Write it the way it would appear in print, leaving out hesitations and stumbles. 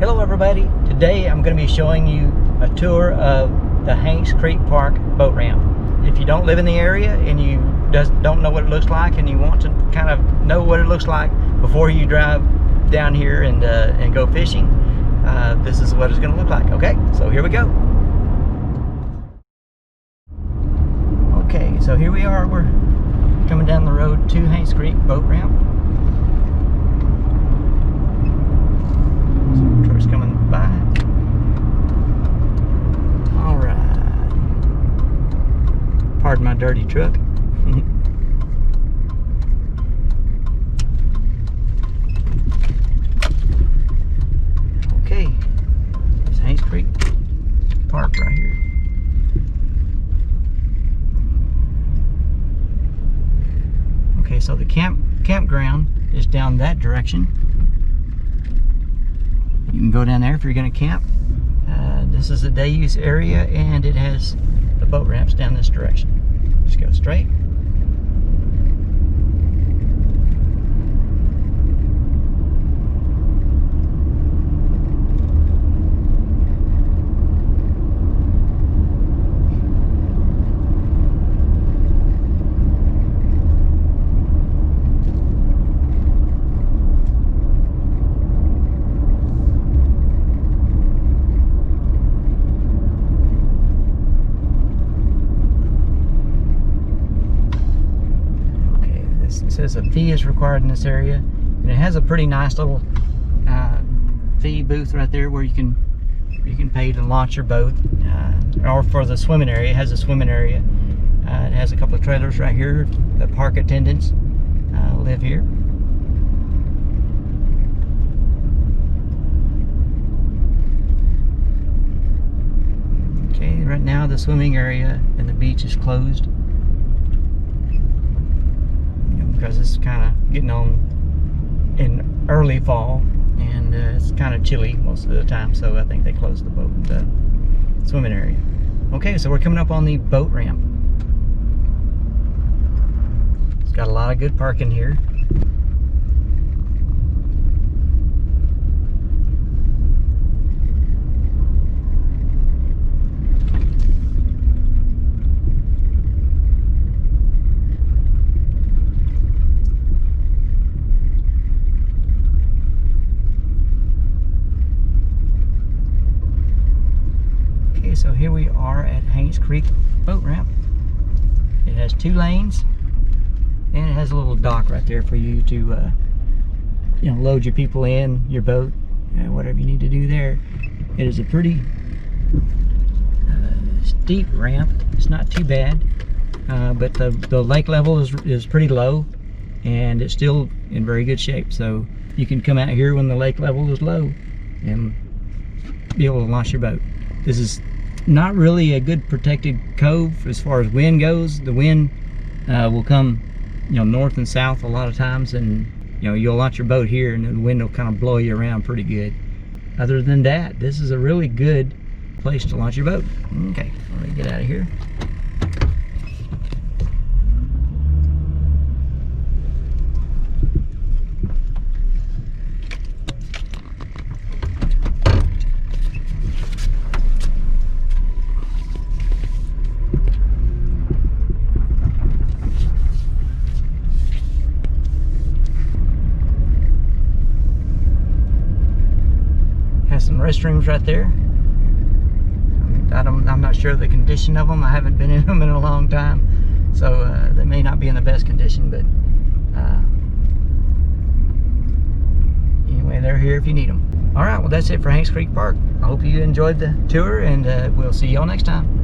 Hello everybody, today I'm going to be showing you a tour of the Haynes Creek Park boat ramp. If you don't live in the area and you don't know what it looks like and you want to kind of know what it looks like before you drive down here and go fishing, this is what it's going to look like. Okay, so here we go. Okay, so here we are, we're coming down the road to Haynes Creek boat ramp. Truck's coming by. All right. Pardon my dirty truck. Okay. There's Haynes Creek Park right here. Okay, so the campground is down that direction. You can go down there if you're going to camp. This is a day use area and it has the boat ramps down this direction. Just go straight. It says a fee is required in this area, and it has a pretty nice little fee booth right there where you can pay to launch your boat, or for the swimming area. It has a swimming area. It has a couple of trailers right here. The park attendants live here. Okay, right now the swimming area and the beach is closed, because it's kind of getting on in early fall and it's kind of chilly most of the time, so I think they closed the swimming area. Okay, so we're coming up on the boat ramp. It's got a lot of good parking here. So here we are at Haynes Creek boat ramp. It has 2 lanes and it has a little dock right there for you to load your people in, your boat, whatever you need to do there. It is a pretty steep ramp. It's not too bad, but the lake level is pretty low and it's still in very good shape, so you can come out here when the lake level is low and be able to launch your boat. This is not really a good protected cove as far as wind goes. The wind will come north and south a lot of times, and you'll launch your boat here and the wind will kind of blow you around pretty good. Other than that, this is a really good place to launch your boat. Okay, let me get out of here. Some restrooms right there. I'm not sure of the condition of them. I haven't been in them in a long time, so they may not be in the best condition, but anyway, they're here if you need them. All right, well, that's it for Haynes Creek Park. I hope you enjoyed the tour, and we'll see y'all next time.